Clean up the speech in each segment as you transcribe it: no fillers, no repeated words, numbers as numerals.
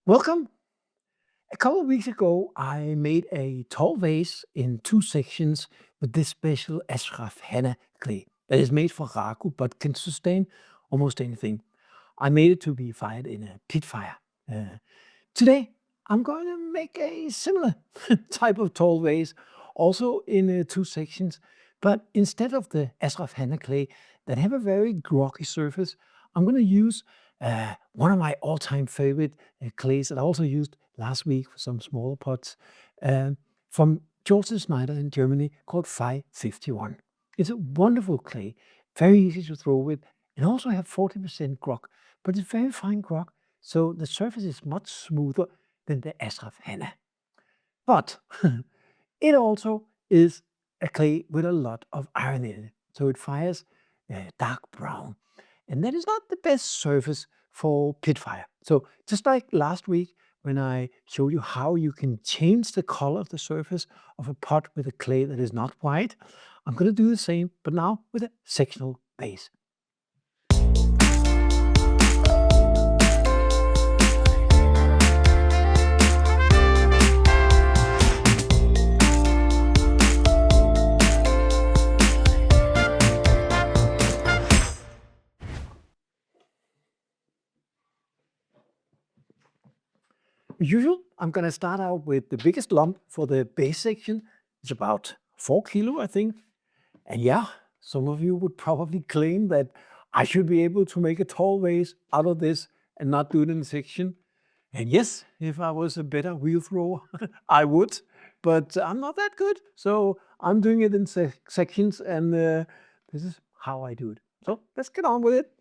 Welcome. A couple of weeks ago, I made a tall vase in two sections with this special Ashraf henna clay that is made for ragu but can sustain almost anything. I made it to be fired in a pit fire. Today, I'm going to make a similar type of tall vase, also in two sections, but instead of the Ashraf henna clay that have a very groggy surface, I'm going to use one of my all-time favorite clays that I also used last week for some smaller pots from George Schneider in Germany called 551. It's a wonderful clay, very easy to throw with, and also have 40% grog, but it's very fine grog, so the surface is much smoother than the Ashraf henna. But it also is a clay with a lot of iron in it, so it fires dark brown. And that is not the best surface for pit fire. So just like last week when I showed you how you can change the color of the surface of a pot with a clay that is not white, I'm going to do the same, but now with a sectional base. As usual, I'm going to start out with the biggest lump for the base section. It's about 4 kilo, I think. And yeah, some of you would probably claim that I should be able to make a tall vase out of this and not do it in section. And yes, if I was a better wheel thrower, I would, but I'm not that good. So I'm doing it in sections, and this is how I do it. So let's get on with it.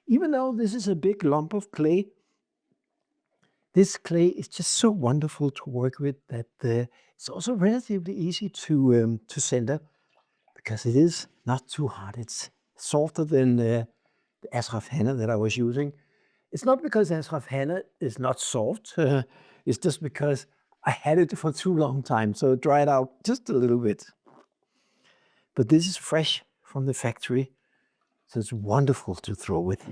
Even though this is a big lump of clay, this clay is just so wonderful to work with that it's also relatively easy to center because it is not too hard. It's softer than the Ashraf henna that I was using. It's not because Ashraf henna is not soft. It's just because I had it for too long time, so it dried out just a little bit. But this is fresh from the factory, so it's wonderful to throw with.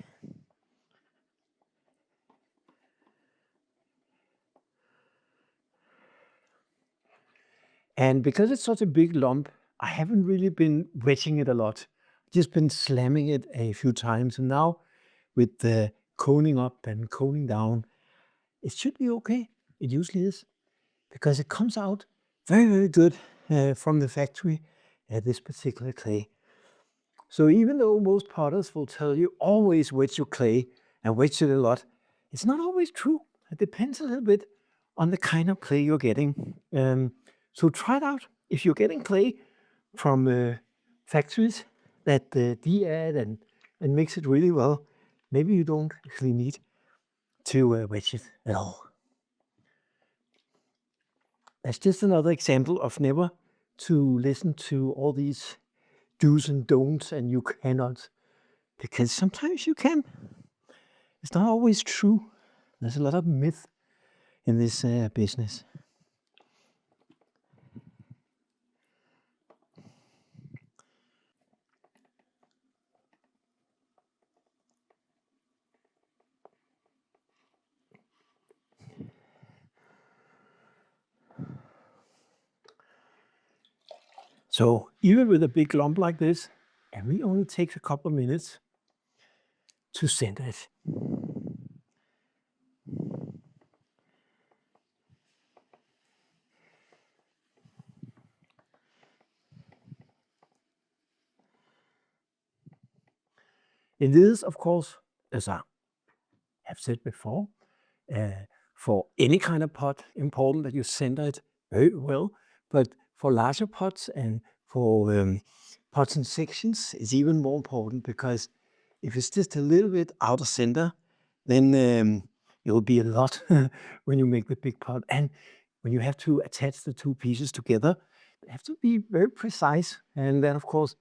And because it's such a big lump, I haven't really been wetting it a lot. Just been slamming it a few times. And now with the coning up and coning down, it should be okay. It usually is, because it comes out very, very good from the factory, this particular clay. So even though most potters will tell you always wet your clay and wet it a lot, it's not always true. It depends a little bit on the kind of clay you're getting. So try it out. If you're getting clay from factories that de-add and mix it really well, maybe you don't actually need to wet it at all. That's just another example of never to listen to all these do's and don'ts and you cannot, because sometimes you can. It's not always true. There's a lot of myth in this business. So even with a big lump like this, it really only takes a couple of minutes to center it. It is, of course, as I have said before, for any kind of pot, important that you center it very well. But for larger pots and for pots in sections, it's even more important, because if it's just a little bit out of center, then it will be a lot when you make the big pot. And when you have to attach the two pieces together, they have to be very precise. And then, of course,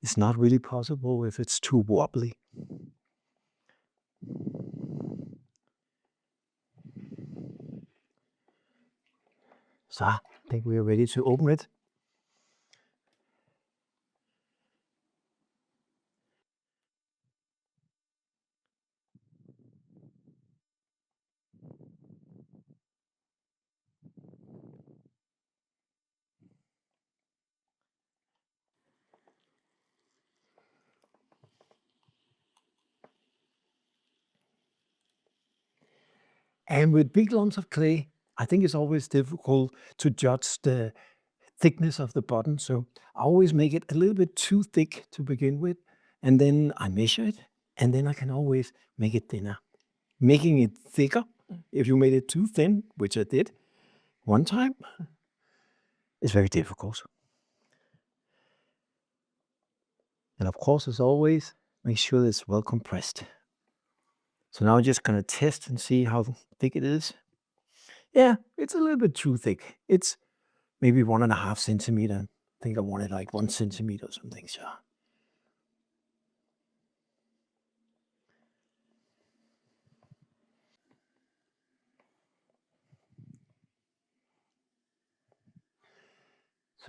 it's not really possible if it's too wobbly. So I think we are ready to open it. And with big lumps of clay, I think it's always difficult to judge the thickness of the button. So I always make it a little bit too thick to begin with, and then I measure it, and then I can always make it thinner. Making it thicker, if you made it too thin, which I did one time, is very difficult. And of course, as always, make sure it's well compressed. So now I'm just gonna test and see how thick it is. Yeah, it's a little bit too thick. It's maybe 1.5 centimeter. I think I wanted like 1 centimeter or something. So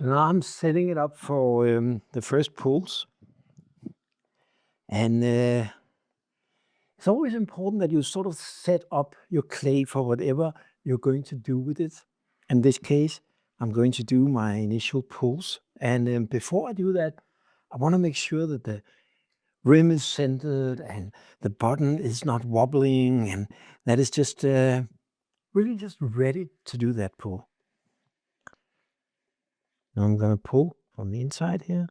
now I'm setting it up for the first pulls. And it's always important that you sort of set up your clay for whatever you're going to do with it. In this case, I'm going to do my initial pulls. And before I do that, I want to make sure that the rim is centered and the button is not wobbling, and that is just really just ready to do that pull. Now I'm going to pull from the inside here.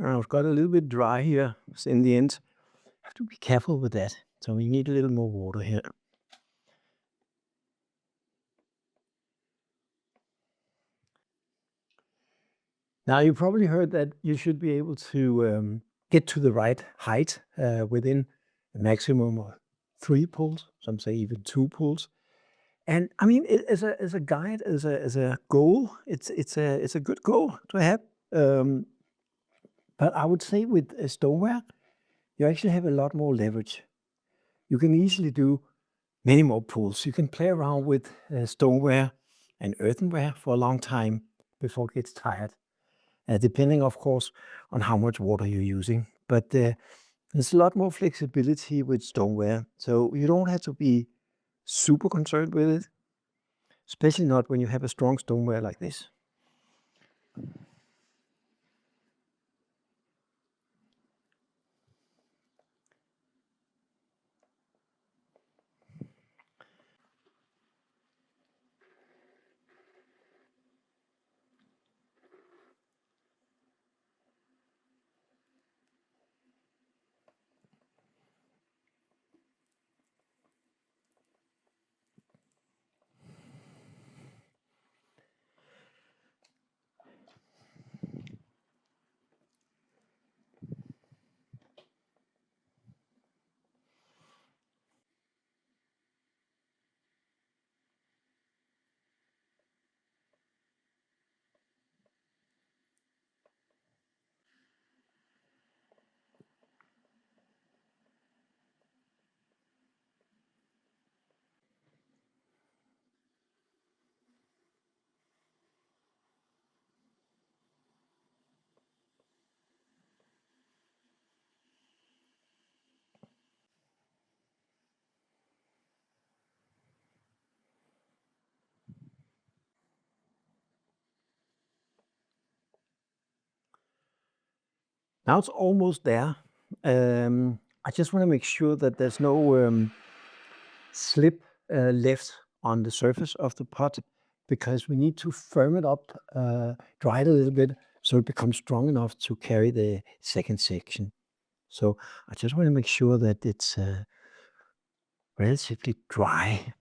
I've got a little bit dry here in the end. I have to be careful with that. So we need a little more water here. Now, you probably heard that you should be able to get to the right height within a maximum of 3 pulls, some say even 2 pulls. And I mean, as a guide, as a goal, it's a good goal to have. But I would say with stoneware, you actually have a lot more leverage. You can easily do many more pulls. You can play around with stoneware and earthenware for a long time before it gets tired. Depending, of course, on how much water you're using. But there's a lot more flexibility with stoneware, so you don't have to be super concerned with it, especially not when you have a strong stoneware like this. Now it's almost there. I just want to make sure that there's no slip left on the surface of the pot because we need to firm it up, dry it a little bit so it becomes strong enough to carry the second section. So I just want to make sure that it's relatively dry.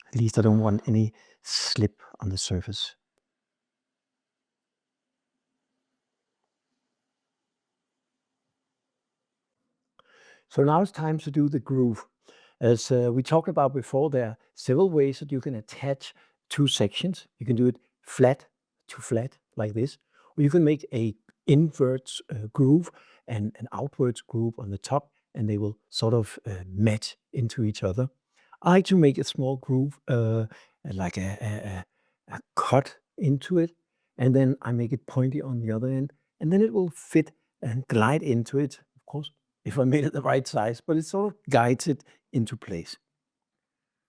At least I don't want any slip on the surface. So now it's time to do the groove. As we talked about before, there are several ways that you can attach two sections. You can do it flat to flat like this, or you can make a inwards groove and an outwards groove on the top, and they will sort of match into each other. I like to make a small groove, like a cut into it, and then I make it pointy on the other end, and then it will fit and glide into it, of course, if I made it the right size, but it sort of guides it into place.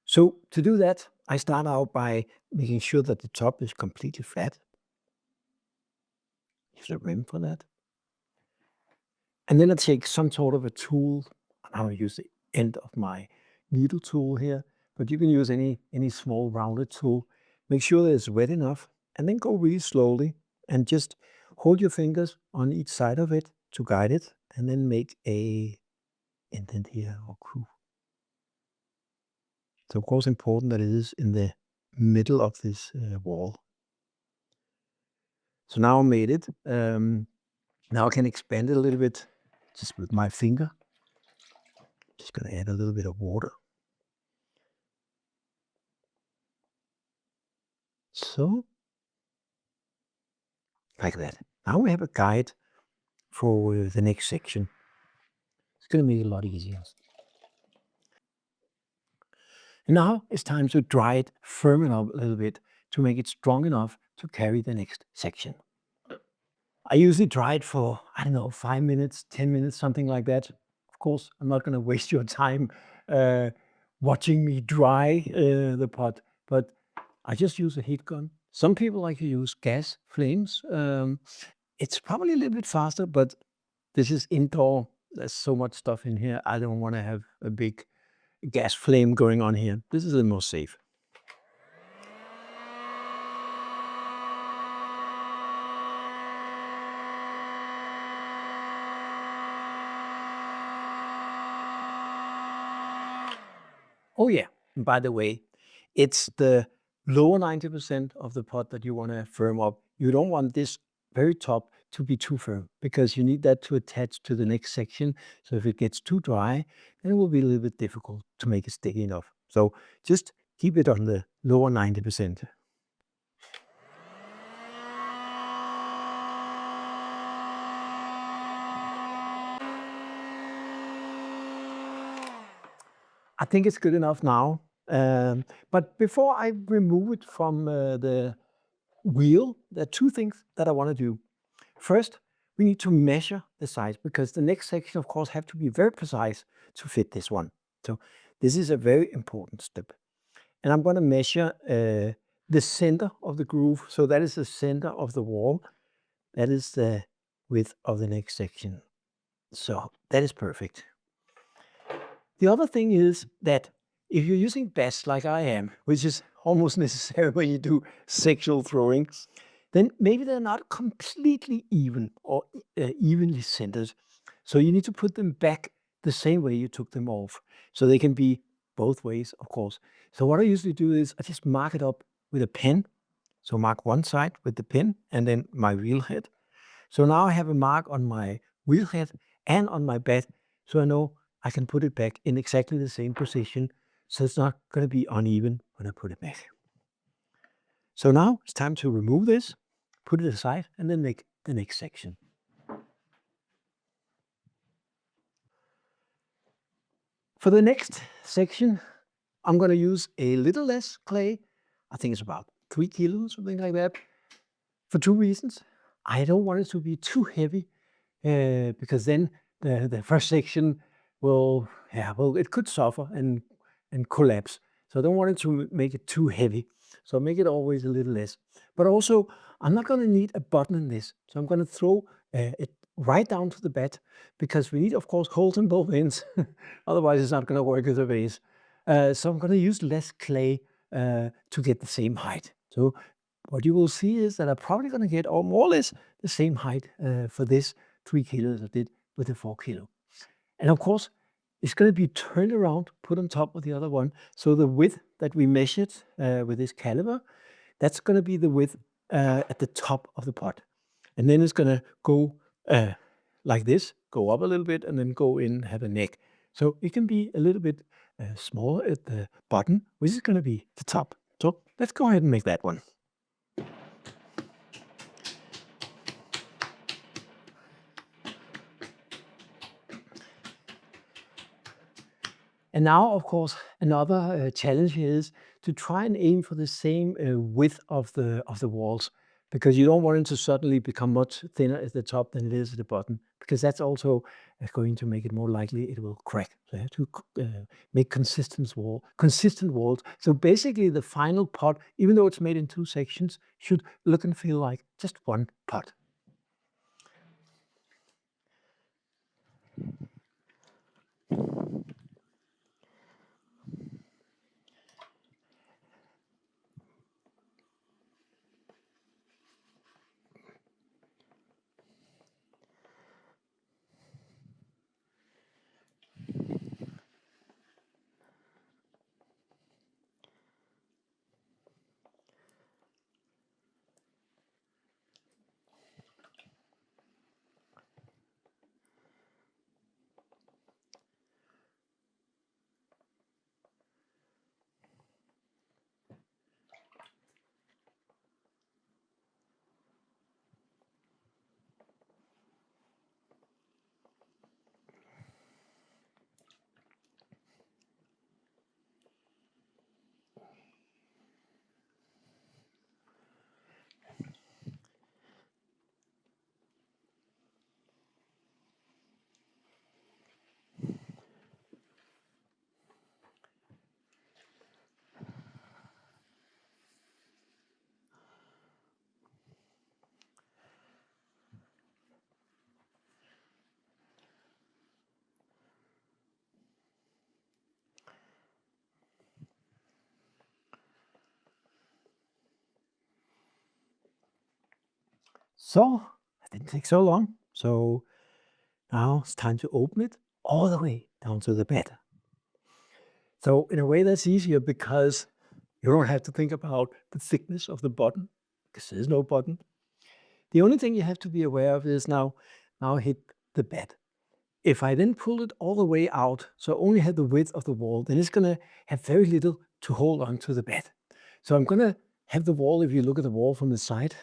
So to do that, I start out by making sure that the top is completely flat. Use a rim for that. And then I take some sort of a tool. Now I use the end of my needle tool here, but you can use any small rounded tool. Make sure that it's wet enough, and then go really slowly and just hold your fingers on each side of it to guide it, and then make a indent here or groove. It's of course important that it is in the middle of this wall. So now I made it. Now I can expand it a little bit just with my finger. Just gonna add a little bit of water. So, like that. Now we have a guide for the next section. It's gonna make it a lot easier. And now it's time to dry it, firm it up a little bit to make it strong enough to carry the next section. I usually dry it for, I don't know, 5 minutes, 10 minutes, something like that. Of course, I'm not going to waste your time watching me dry the pot, but I just use a heat gun. Some people like to use gas flames. It's probably a little bit faster, but this is indoor. There's so much stuff in here. I don't want to have a big gas flame going on here. This is the most safe. Oh yeah, and by the way, it's the lower 90% of the pot that you want to firm up. You don't want this very top to be too firm because you need that to attach to the next section. So if it gets too dry, then it will be a little bit difficult to make it sticky enough. So just keep it on the lower 90%. I think it's good enough now. But before I remove it from the wheel, there are two things that I want to do. First, we need to measure the size because the next section, of course, have to be very precise to fit this one. So this is a very important step. And I'm going to measure the center of the groove. So that is the center of the wall. That is the width of the next section. So that is perfect. The other thing is that if you're using bats like I am, which is almost necessary when you do sectional throwing, then maybe they're not completely even or evenly centered. So you need to put them back the same way you took them off. So they can be both ways, of course. So what I usually do is I just mark it up with a pen. So mark one side with the pen and then my wheel head. So now I have a mark on my wheel head and on my bat. So I know I can put it back in exactly the same position. So it's not going to be uneven when I put it back. So now it's time to remove this, put it aside, and then make the next section. For the next section, I'm going to use a little less clay. I think it's about 3 kilos, something like that, for two reasons. I don't want it to be too heavy because then the first section will, it could suffer and collapse. So I don't want it to make it too heavy. So make it always a little less. But also, I'm not going to need a button in this. So I'm going to throw it right down to the bat because we need, of course, holes in both ends. Otherwise, it's not going to work as a vase. So I'm going to use less clay to get the same height. So what you will see is that I'm probably going to get more or less the same height for this 3 kilo as I did with the 4 kilo. And of course, it's going to be turned around, put on top of the other one. So the width that we measured with this caliber, that's going to be the width at the top of the pot. And then it's going to go like this, go up a little bit, and then go in, have a neck. So it can be a little bit smaller at the bottom, which is going to be the top. So let's go ahead and make that one. And now, of course, another challenge is to try and aim for the same width of the walls, because you don't want it to suddenly become much thinner at the top than it is at the bottom, because that's also going to make it more likely it will crack. So you have to make consistent walls. So basically, the final pot, even though it's made in 2 sections, should look and feel like just one pot. So that didn't take so long. So now it's time to open it all the way down to the bed. So in a way that's easier because you don't have to think about the thickness of the button, because there's no button. The only thing you have to be aware of is now hit the bed. If I then pull it all the way out, so I only have the width of the wall, then it's gonna have very little to hold on to the bed. So I'm gonna have the wall, if you look at the wall from the side,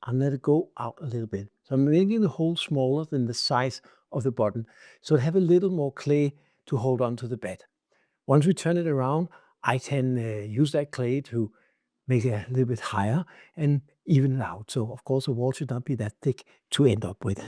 and let it go out a little bit. So I'm making the hole smaller than the size of the button, so I have a little more clay to hold on to the bed. Once we turn it around, I can use that clay to make it a little bit higher and even it out. So of course the wall should not be that thick to end up with.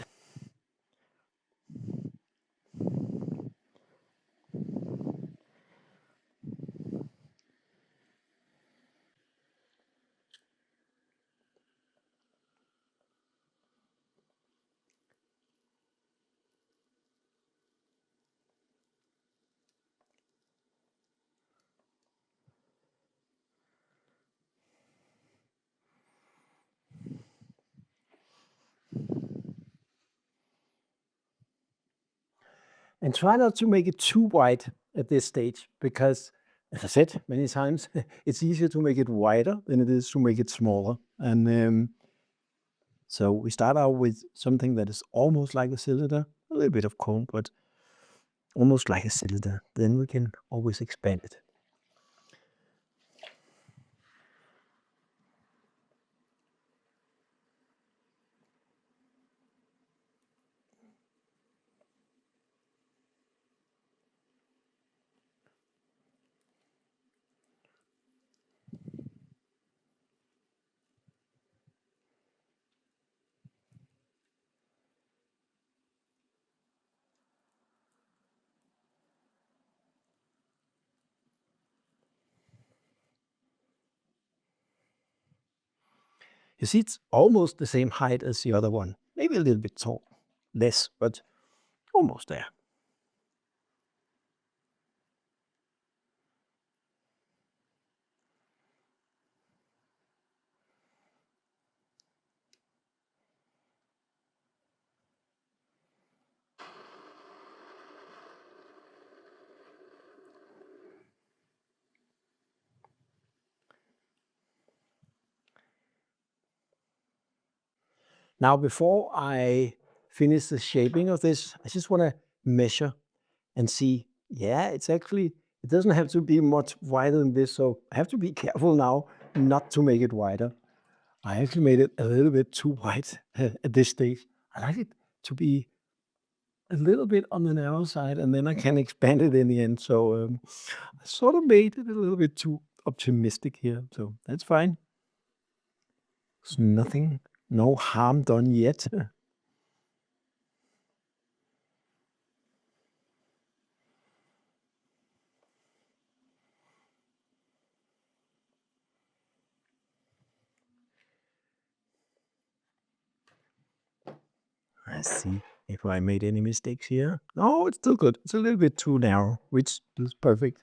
And try not to make it too wide at this stage because, as I said many times, it's easier to make it wider than it is to make it smaller. And so we start out with something that is almost like a cylinder, a little bit of cone, but almost like a cylinder. Then we can always expand it. You see, it's almost the same height as the other one. Maybe a little bit tall, less, but almost there. Now, before I finish the shaping of this, I just want to measure and see, yeah, it's actually, it doesn't have to be much wider than this, so I have to be careful now not to make it wider. I actually made it a little bit too wide at this stage. I like it to be a little bit on the narrow side, and then I can expand it in the end. So I sort of made it a little bit too optimistic here, so that's fine. There's nothing, no harm done yet. Let's see if I made any mistakes here. No, it's still good. It's a little bit too narrow, which is perfect.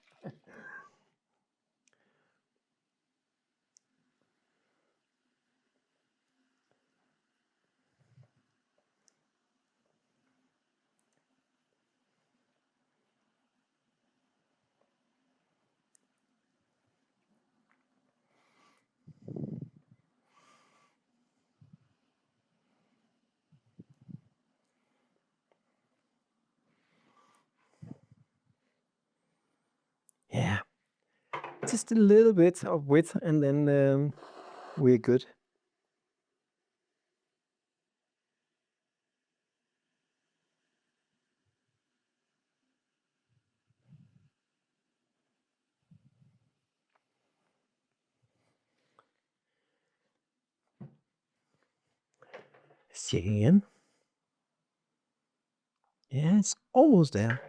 Yeah, just a little bit of width, and then we're good. Let's check again. Yeah, it's almost there.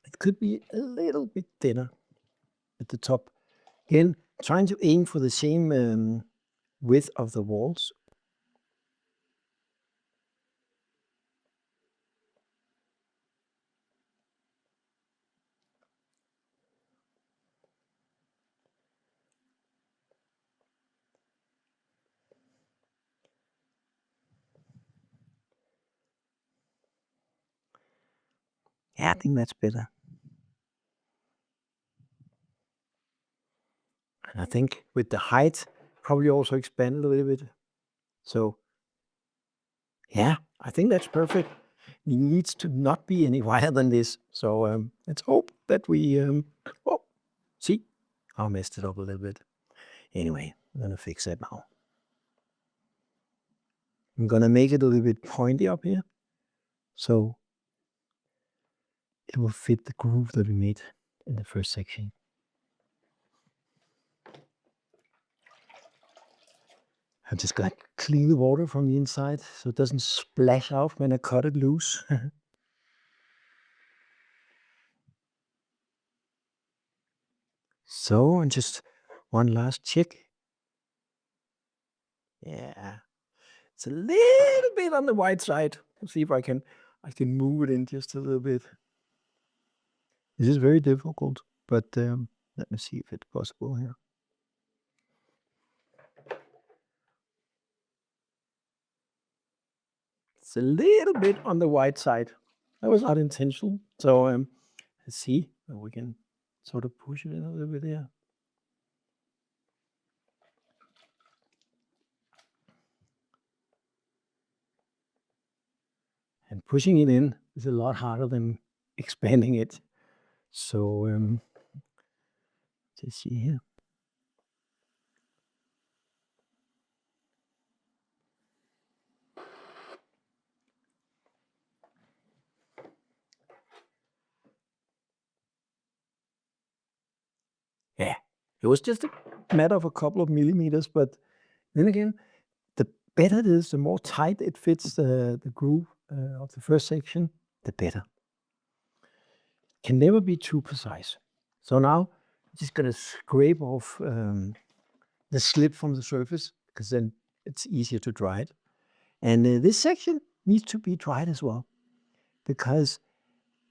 It could be a little bit thinner at the top. Again, trying to aim for the same width of the walls. Yeah, I think that's better. And I think with the height, probably also expand a little bit. So yeah, I think that's perfect. It needs to not be any wider than this. So let's hope that we, oh, see, I messed it up a little bit. Anyway, I'm gonna fix that now. I'm gonna make it a little bit pointy up here, so it will fit the groove that we made in the first section. I'm just gonna clean the water from the inside so it doesn't splash out when I cut it loose. So, and just one last check. Yeah, it's a little bit on the wide side. Let's see if I can move it in just a little bit. This is very difficult, but let me see if it's possible here. It's a little bit on the wide side. That was not intentional. So let's see if we can sort of push it in a little bit here. And pushing it in is a lot harder than expanding it. So let's see here. Yeah, it was just a matter of a couple of millimeters, but then again, the better it is, the more tight it fits the groove of the first section, the better. Can never be too precise. So now I'm just gonna scrape off the slip from the surface, because then it's easier to dry it. And this section needs to be dried as well, because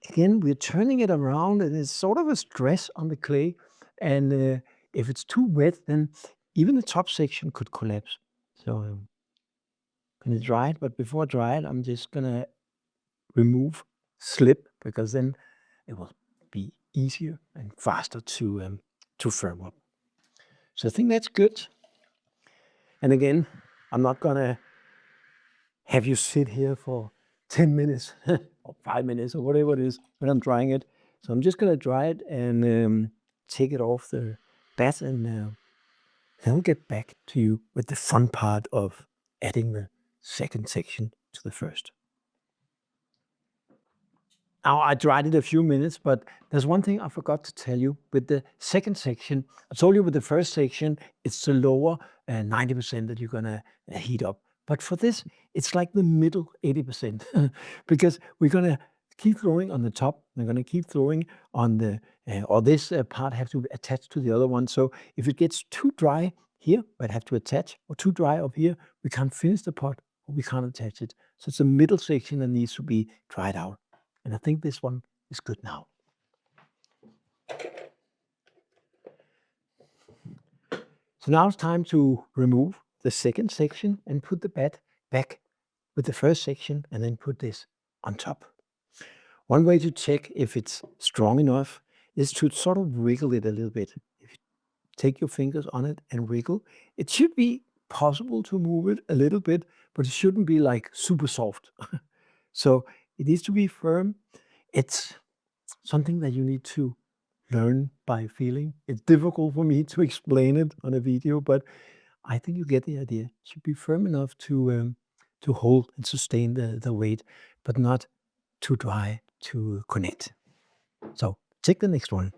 again, we're turning it around and it's sort of a stress on the clay. And if it's too wet, then even the top section could collapse. So I'm gonna dry it, but before I dry it, I'm just gonna remove slip, because then it will be easier and faster to firm up. So I think that's good. And again, I'm not gonna have you sit here for 10 minutes or 5 minutes or whatever it is when I'm drying it. So I'm just gonna dry it and take it off the bat, and then I'll get back to you with the fun part of adding the second section to the first. Now, I dried it a few minutes, but there's one thing I forgot to tell you. With the second section, I told you with the first section, it's the lower 90% that you're gonna heat up. But for this, it's like the middle 80%, because we're gonna keep throwing on the top. We're gonna keep throwing on the, or this part have to attach to the other one. So if it gets too dry here, we'd have to attach, or too dry up here, we can't finish the pot, or we can't attach it. So it's the middle section that needs to be dried out. And I think this one is good now. So now it's time to remove the second section and put the bat back with the first section, and then put this on top. One way to check if it's strong enough is to sort of wriggle it a little bit. If you take your fingers on it and wriggle, it should be possible to move it a little bit, but it shouldn't be like super soft. So it needs to be firm. It's something that you need to learn by feeling. It's difficult for me to explain it on a video, but I think you get the idea. It should be firm enough to hold and sustain the weight, but not too dry to connect. So take the next one.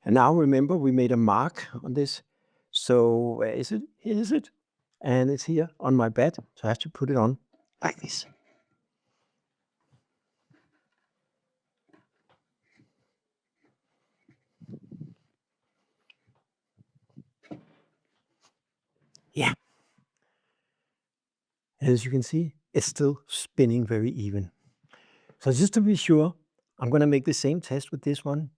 And now remember, we made a mark on this. So where is it? Here is it. And it's here on my bat. So I have to put it on like this. Yeah. As you can see, it's still spinning very even. So just to be sure, I'm going to make the same test with this one.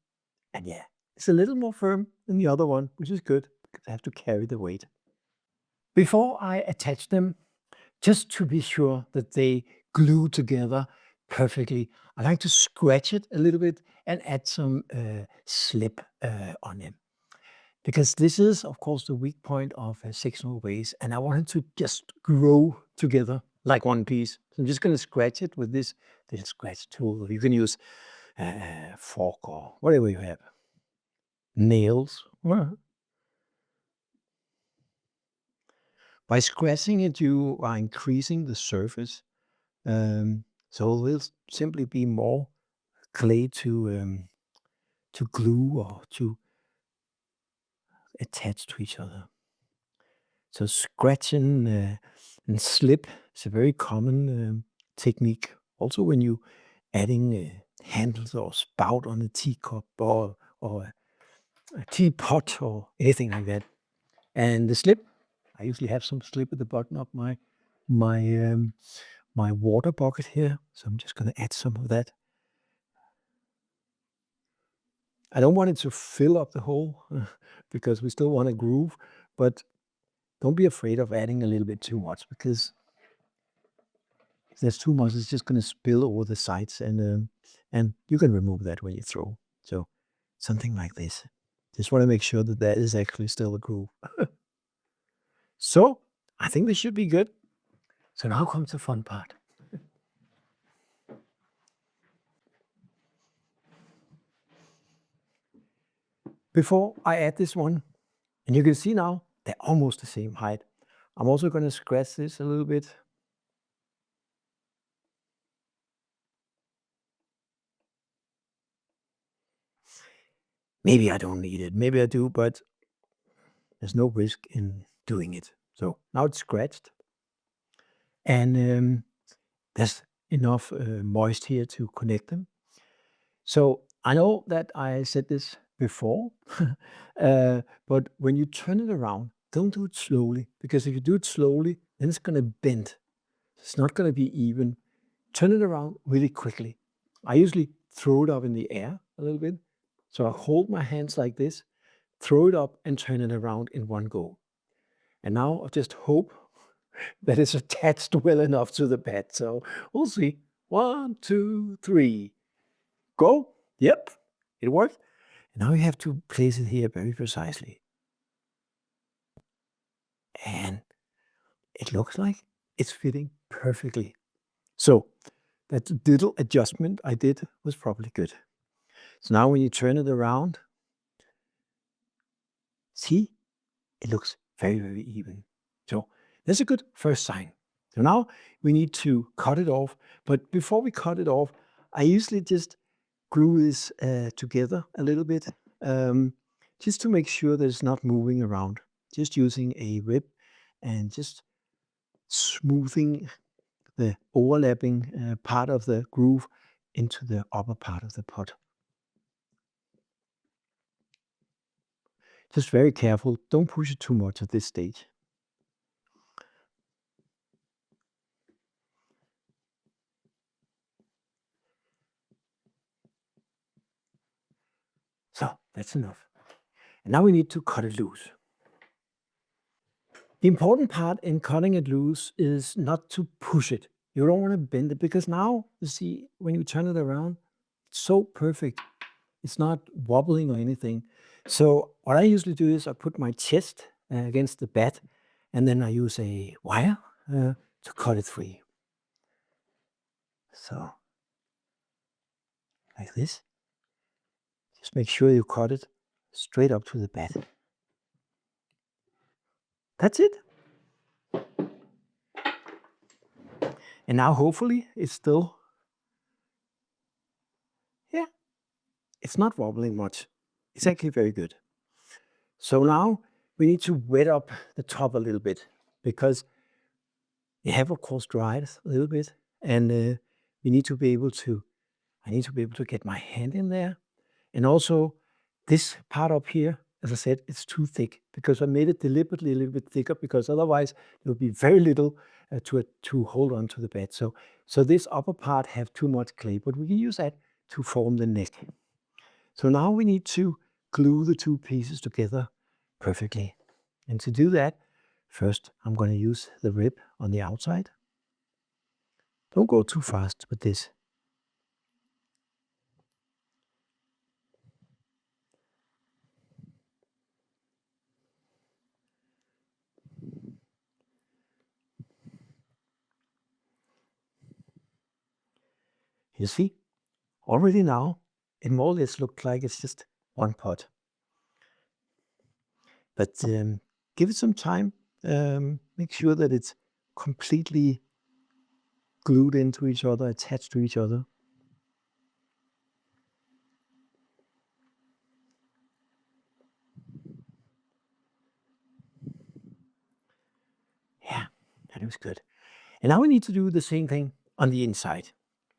And yeah, it's a little more firm than the other one, which is good because I have to carry the weight. Before I attach them, just to be sure that they glue together perfectly, I like to scratch it a little bit and add some slip on them. Because this is, of course, the weak point of a sectional vase, and I want it to just grow together like one piece. So I'm just going to scratch it with this little scratch tool. You can use a fork or whatever you have. Nails. By scratching it, you are increasing the surface. So it will simply be more clay to glue or to attach to each other. So scratching and slip is a very common technique. Also when you adding handles or spout on a teacup or a teapot or anything like that. And the slip, I usually have some slip at the bottom of my water bucket here. So I'm just going to add some of that. I don't want it to fill up the hole because we still want a groove, but don't be afraid of adding a little bit too much, because if there's too much, it's just going to spill over the sides, and you can remove that when you throw. So something like this. Just want to make sure that that is actually still a groove. So I think this should be good. So now comes the fun part. Before I add this one, and you can see now they're almost the same height. I'm also going to scratch this a little bit. Maybe I don't need it. Maybe I do, but there's no risk in doing it. So now it's scratched. And there's enough moist here to connect them. So I know that I said this before, but when you turn it around, don't do it slowly, because if you do it slowly, then it's going to bend. It's not going to be even. Turn it around really quickly. I usually throw it up in the air a little bit. So I hold my hands like this, throw it up and turn it around in one go. And now I just hope that it's attached well enough to the bed. So we'll see. 1, 2, 3. Go. Yep, it worked. Now you have to place it here very precisely. And it looks like it's fitting perfectly. So that little adjustment I did was probably good. So now when you turn it around, see, it looks very, very even. So that's a good first sign. So now we need to cut it off. But before we cut it off, I usually just glue this together a little bit, just to make sure that it's not moving around. Just using a rib and just smoothing the overlapping part of the groove into the upper part of the pot. Just very careful, don't push it too much at this stage. So that's enough. And now we need to cut it loose. The important part in cutting it loose is not to push it. You don't want to bend it because now, you see, when you turn it around, it's so perfect. It's not wobbling or anything. So what I usually do is I put my chest against the bed and then I use a wire to cut it free. So, like this. Just make sure you cut it straight up to the bed. That's it. And now hopefully it's still, yeah, it's not wobbling much. It's actually very good. So now we need to wet up the top a little bit because it have of course dried a little bit and we need to be able to, I need to be able to get my hand in there. And also this part up here, as I said, it's too thick because I made it deliberately a little bit thicker because otherwise there will be very little to hold on to the bed. So this upper part have too much clay, but we can use that to form the neck. So now we need to glue the two pieces together perfectly. And to do that, first I'm going to use the rib on the outside. Don't go too fast with this. You see, already now, it more or less looks like it's just one pot. But give it some time. Make sure that it's completely glued into each other, attached to each other. Yeah, that was good. And now we need to do the same thing on the inside.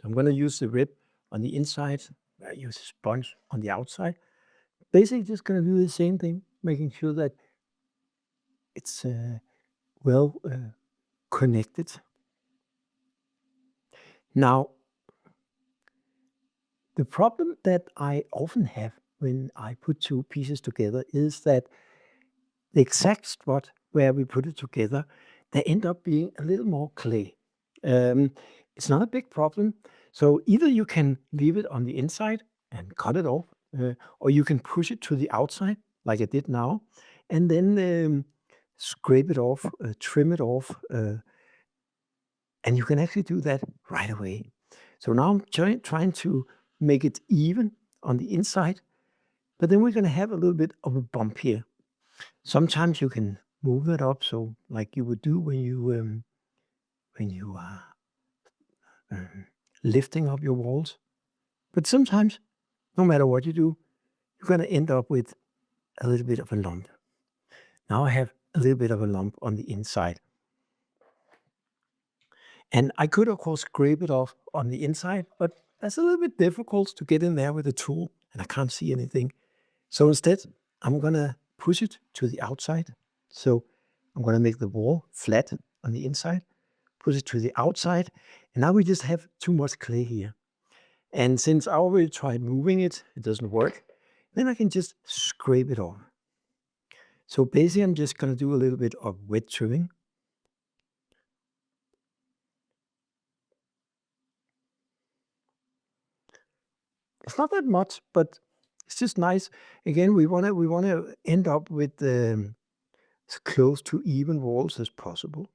So I'm going to use the rib on the inside. I use a sponge on the outside. Basically, just going to do the same thing, making sure that it's well connected. Now, the problem that I often have when I put two pieces together is that the exact spot where we put it together, they end up being a little more clay. It's not a big problem. So either you can leave it on the inside and cut it off, or you can push it to the outside, like I did now, and then scrape it off, trim it off, and you can actually do that right away. So now I'm trying to make it even on the inside, but then we're going to have a little bit of a bump here. Sometimes you can move it up, so like you would do when you are lifting up your walls. But sometimes, no matter what you do, you're going to end up with a little bit of a lump. Now I have a little bit of a lump on the inside. And I could, of course, scrape it off on the inside, but that's a little bit difficult to get in there with a tool, and I can't see anything. So instead, I'm going to push it to the outside. So I'm going to make the wall flat on the inside, push it to the outside, and now we just have too much clay here. And since I already tried moving it, it doesn't work, then I can just scrape it off. So basically, I'm just going to do a little bit of wet trimming. It's not that much, but It's just nice. Again, we wanna end up with as close to even walls as possible.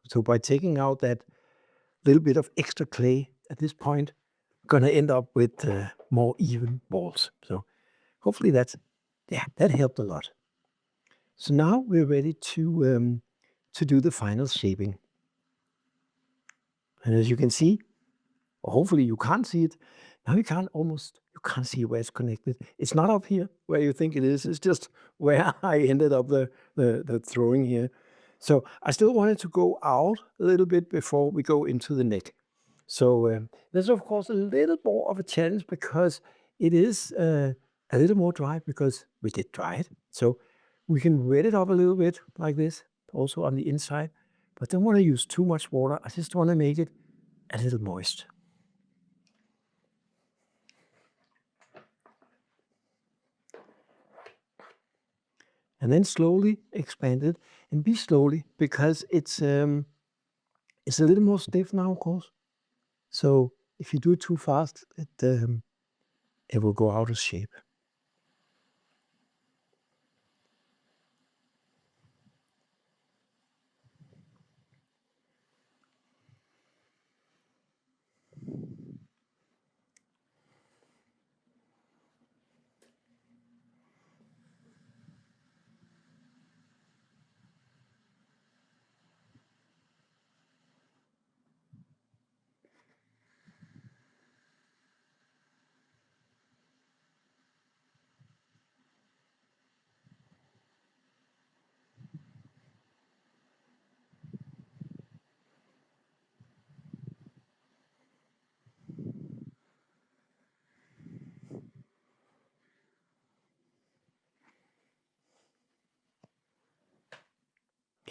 So by taking out that little bit of extra clay at this point, gonna end up with more even walls. So hopefully that helped a lot. So now we're ready to do the final shaping. And as you can see, or hopefully you can't see it. Now you can't see where it's connected. It's not up here where you think it is. It's just where I ended up the throwing here. So I still wanted to go out a little bit before we go into the neck. So there's of course a little more of a challenge because it is a little more dry because we did dry it. So we can wet it up a little bit like this, also on the inside. But don't want to use too much water. I just want to make it a little moist. And then slowly expand it, and be slowly because it's a little more stiff now, of course. So if you do it too fast, it will go out of shape.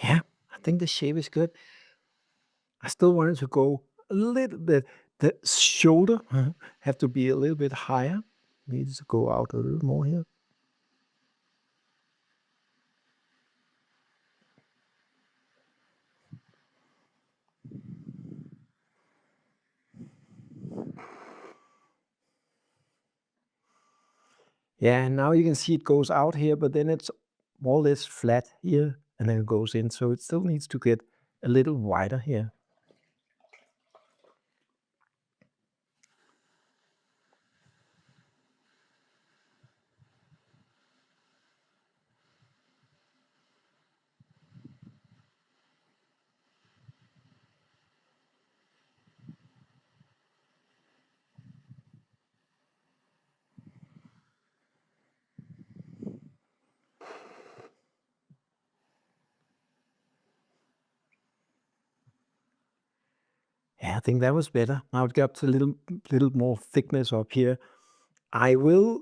Yeah, I think the shape is good. I still wanted to go a little bit. The shoulder have to be a little bit higher. Needs to go out a little more here. Yeah, and now you can see it goes out here, but then it's more or less flat here, and then it goes in. So it still needs to get a little wider here. Yeah, I think that was better. Now it got a little more thickness up here. I will,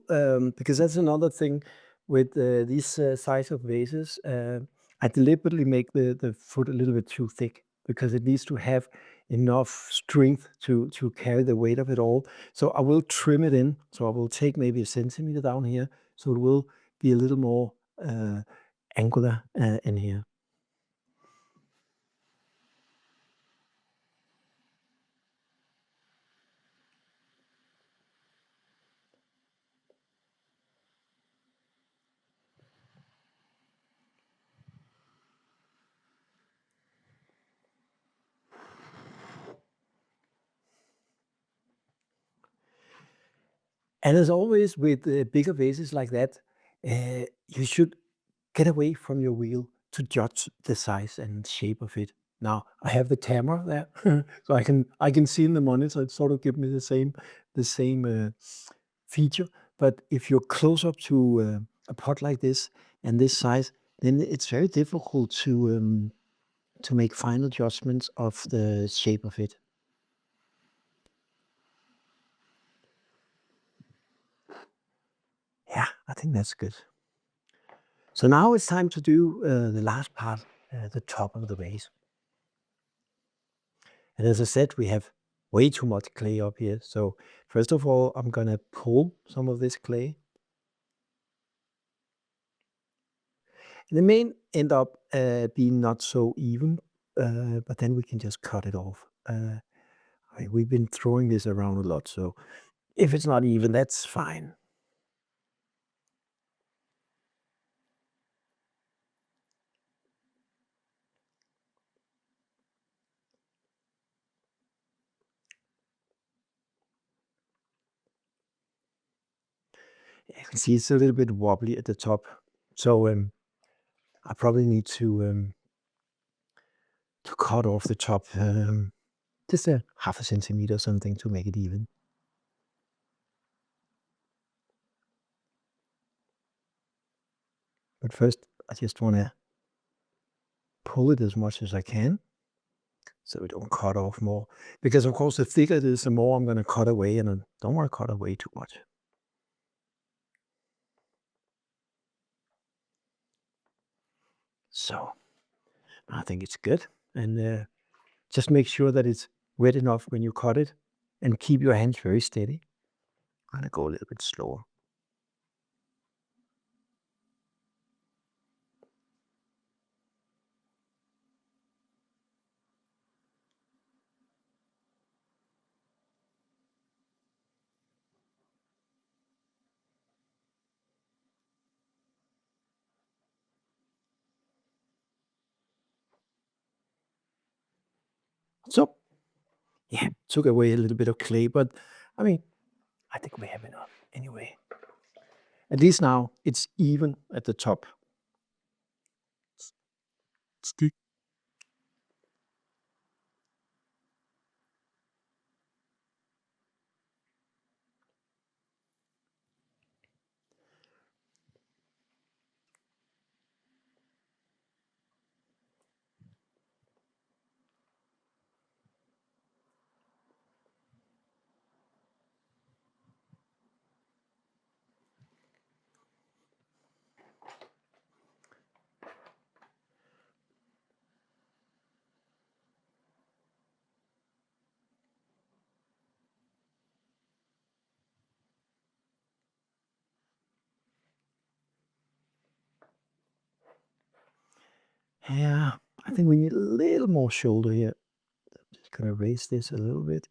because that's another thing with these size of vases. I deliberately make the foot a little bit too thick because it needs to have enough strength to carry the weight of it all. So I will trim it in. So I will take maybe a centimeter down here, so it will be a little more angular in here. And as always with bigger vases like that, you should get away from your wheel to judge the size and shape of it. Now I have the camera there, so I can see in the monitor. It sort of give me the same feature. But if you're close up to a pot like this and this size, then it's very difficult to make final judgments of the shape of it. Yeah, I think that's good. So now it's time to do the last part, the top of the vase. And as I said, we have way too much clay up here. So first of all, I'm gonna pull some of this clay. And it may end up being not so even, but then we can just cut it off. We've been throwing this around a lot, so If it's not even, that's fine. You can see it's a little bit wobbly at the top. So I probably need to cut off the top just a half a centimeter or something to make it even. But first, I just want to pull it as much as I can so it don't cut off more. Because of course, the thicker it is, the more I'm going to cut away, and I don't want to cut away too much. So I think it's good. And just make sure that it's wet enough when you cut it, and keep your hands very steady. I'm going to go a little bit slower. So yeah, took away a little bit of clay, but I mean, I think we have enough anyway. At least now it's even at the top. Stick. Yeah, I think we need a little more shoulder here. Just gonna raise this a little bit.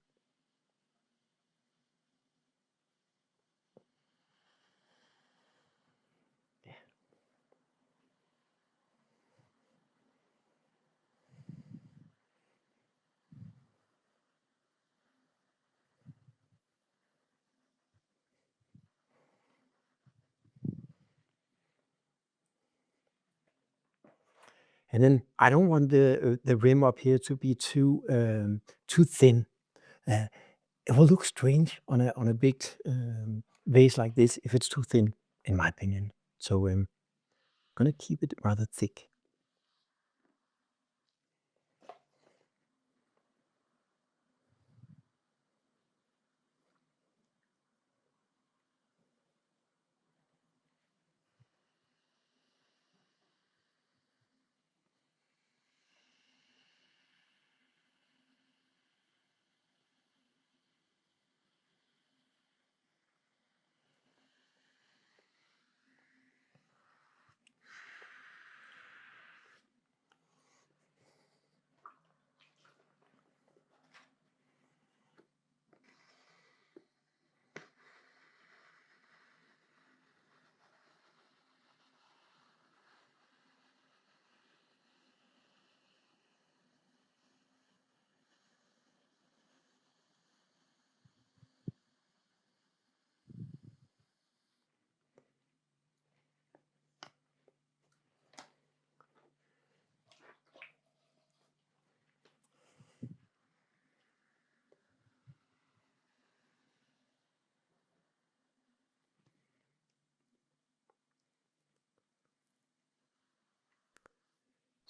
And then I don't want the rim up here to be too thin. Uh, it will look strange on a big vase like this if it's too thin, in my opinion. So I'm gonna keep it rather thick.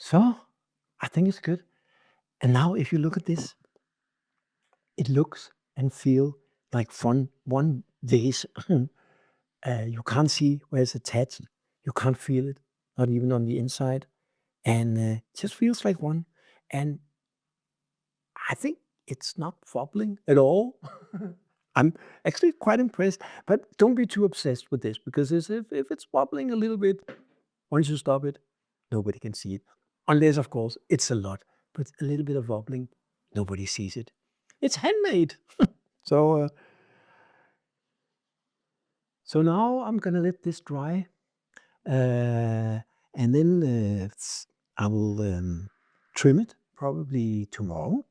So I think it's good. And now if you look at this, it looks and feel like one vase. You can't see where it's attached. You can't feel it, not even on the inside. And it just feels like one. And I think it's not wobbling at all. I'm actually quite impressed, but don't be too obsessed with this because if it's wobbling a little bit, once you stop it, nobody can see it. Unless, of course, it's a lot, but a little bit of wobbling, nobody sees it. It's handmade. So So now I'm gonna let this dry, and then I will trim it probably tomorrow.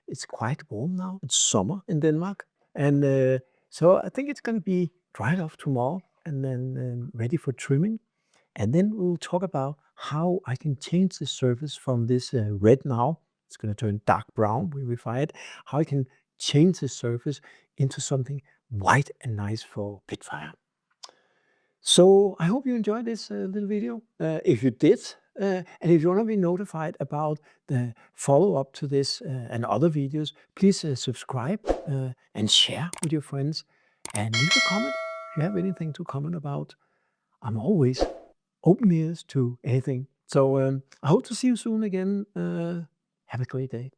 It's quite warm now. It's summer in Denmark, and so I think it's gonna be dried off tomorrow and then ready for trimming. And then we'll talk about how I can change the surface from this red now. It's going to turn dark brown when we fry it. How I can change the surface into something white and nice for Pitfire. So I hope you enjoyed this little video. If you did, and if you want to be notified about the follow-up to this and other videos, please subscribe and share with your friends. And leave a comment if you have anything to comment about. I'm always open ears to anything. So I hope to see you soon again. Have a great day.